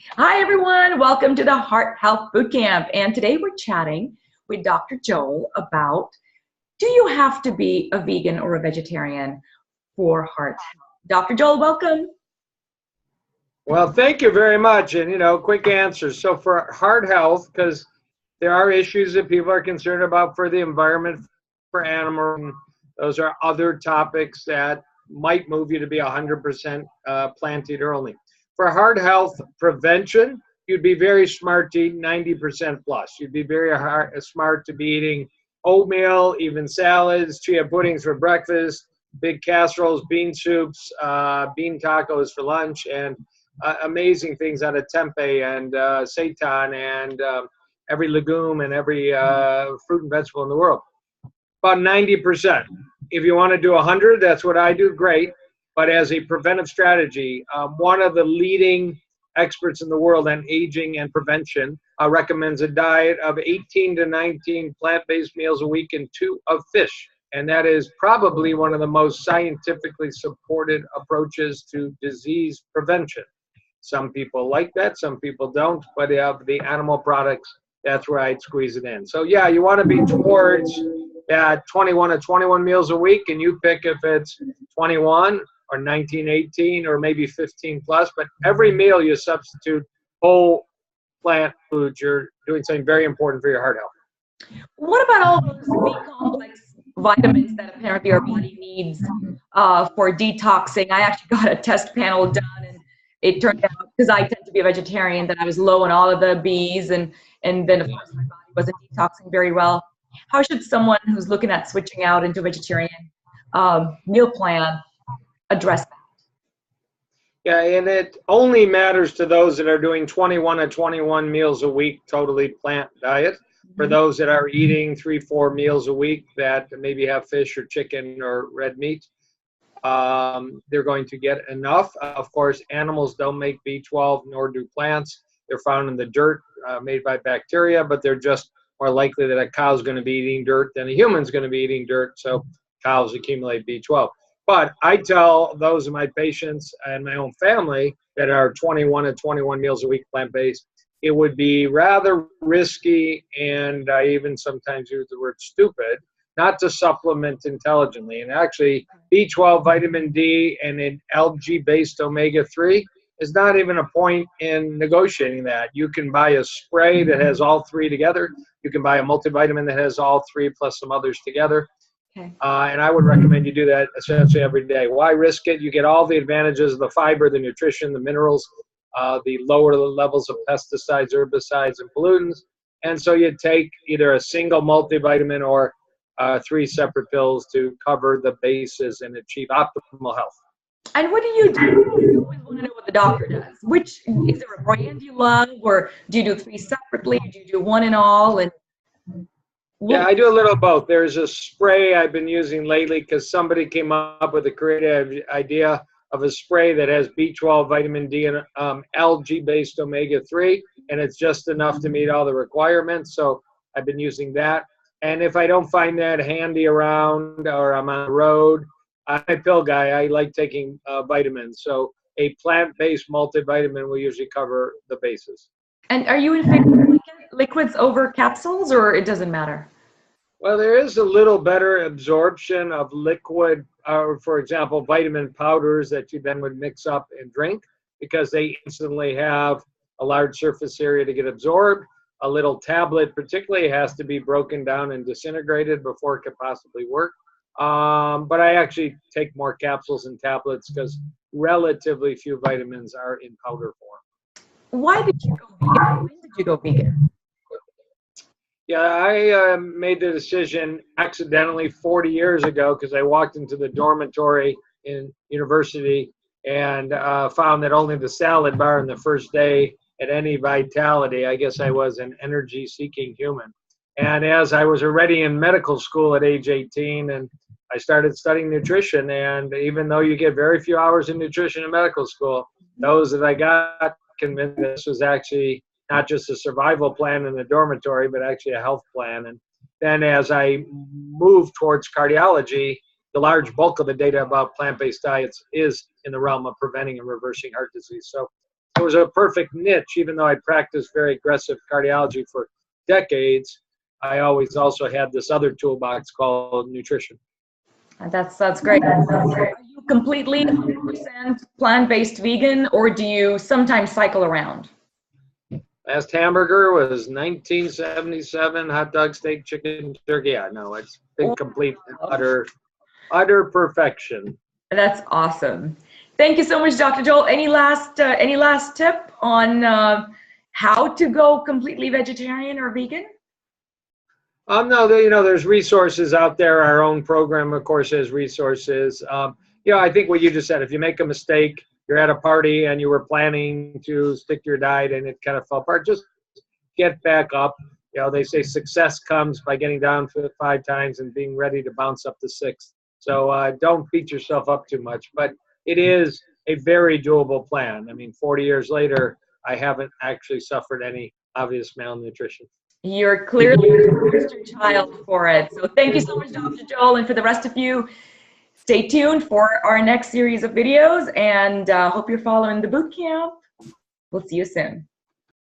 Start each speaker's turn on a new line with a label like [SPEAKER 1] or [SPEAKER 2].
[SPEAKER 1] Hi, everyone. Welcome to the Heart Health Bootcamp. And today we're chatting with Dr. Joel about, do you have to be a vegan or a vegetarian for heart health? Dr. Joel, welcome.
[SPEAKER 2] Well, thank you very much. And, quick answers. So for heart health, because there are issues that people are concerned about for the environment, for animals, and those are other topics that might move you to be 100% plant eater only. For heart health prevention, you'd be very smart to eat 90% plus. You'd be very smart to be eating oatmeal, even salads, chia puddings for breakfast, big casseroles, bean soups, bean tacos for lunch, and amazing things out of tempeh and seitan and every legume and every fruit and vegetable in the world. About 90%. If you want to do 100, that's what I do, great. But as a preventive strategy, one of the leading experts in the world on aging and prevention recommends a diet of 18 to 19 plant-based meals a week and 2 of fish. And that is probably one of the most scientifically supported approaches to disease prevention. Some people like that, some people don't, but of the animal products, that's where I'd squeeze it in. So yeah, you want to be towards 21 to 21 meals a week, and you pick if it's 21 or 19, 18, or maybe 15 plus, but every meal you substitute whole plant foods, you're doing something very important for your heart health.
[SPEAKER 1] What about all those B-complex vitamins that apparently our body needs for detoxing? I actually got a test panel done, and it turned out, because I tend to be a vegetarian, that I was low on all of the Bs, and then of course my body wasn't detoxing very well. How should someone who's looking at switching out into vegetarian meal plan address that?
[SPEAKER 2] Yeah, and it only matters to those that are doing 21 to 21 meals a week, totally plant diet. For those that are eating 3-4 meals a week that maybe have fish or chicken or red meat, they're going to get enough. Of course, animals don't make B12, nor do plants. They're found in the dirt made by bacteria, but they're just more likely that a cow's going to be eating dirt than a human's going to be eating dirt, so cows accumulate B12. But I tell those of my patients and my own family that are 21 to 21 meals a week plant-based, it would be rather risky, and I even sometimes use the word stupid, not to supplement intelligently. And actually, B12, vitamin D, and an algae-based omega-3 is not even a point in negotiating that. You can buy a spray that has all three together. You can buy a multivitamin that has all three plus some others together. Okay. And I would recommend you do that essentially every day. Why risk it? You get all the advantages of the fiber, the nutrition, the minerals, the lower levels of pesticides, herbicides, and pollutants. And so you take either a single multivitamin or 3 separate pills to cover the bases and achieve optimal health.
[SPEAKER 1] And what do you do? You always want to know what the doctor does. Which, is there a brand you love, or do you do 3 separately? Do you do one and all? And
[SPEAKER 2] yeah, I do a little of both. There's a spray I've been using lately because somebody came up with a creative idea of a spray that has B12, vitamin D, and algae-based omega-3, and it's just enough to meet all the requirements. So I've been using that. And if I don't find that handy around or I'm on the road, I'm a pill guy. I like taking vitamins. So a plant-based multivitamin will usually cover the bases.
[SPEAKER 1] And are you in favor of liquids over capsules, or it doesn't matter?
[SPEAKER 2] Well, there is a little better absorption of liquid, for example, vitamin powders that you then would mix up and drink, because they instantly have a large surface area to get absorbed. A little tablet particularly has to be broken down and disintegrated before it could possibly work. But I actually take more capsules and tablets because relatively few vitamins are in powder form.
[SPEAKER 1] Why did you go vegan? When did you go vegan?
[SPEAKER 2] Yeah, I made the decision accidentally 40 years ago because I walked into the dormitory in university and found that only the salad bar in the first day had any vitality. I guess I was an energy-seeking human. And as I was already in medical school at age 18, and I started studying nutrition, and even though you get very few hours in nutrition in medical school, those that I got convinced this was actually not just a survival plan in the dormitory, but actually a health plan. And then as I moved towards cardiology, the large bulk of the data about plant-based diets is in the realm of preventing and reversing heart disease. So it was a perfect niche. Even though I practiced very aggressive cardiology for decades, I always also had this other toolbox called nutrition.
[SPEAKER 1] That's great. Are you completely 100% plant-based vegan, or do you sometimes cycle around?
[SPEAKER 2] Last hamburger was 1977. Hot dog, steak, chicken, turkey. Yeah, no, it's been complete, utter perfection.
[SPEAKER 1] That's awesome. Thank you so much, Dr. Joel. Any last tip on how to go completely vegetarian or vegan?
[SPEAKER 2] No, there's resources out there. Our own program, of course, has resources. I think what you just said, if you make a mistake, you're at a party and you were planning to stick to your diet and it kind of fell apart, just get back up. They say success comes by getting down 5 times and being ready to bounce up the 6th. So don't beat yourself up too much, but it is a very doable plan. I mean, 40 years later, I haven't actually suffered any obvious malnutrition.
[SPEAKER 1] You're clearly the poster child for it. So thank you so much, Dr. Joel. And for the rest of you, stay tuned for our next series of videos, and hope you're following the boot camp. We'll see you soon.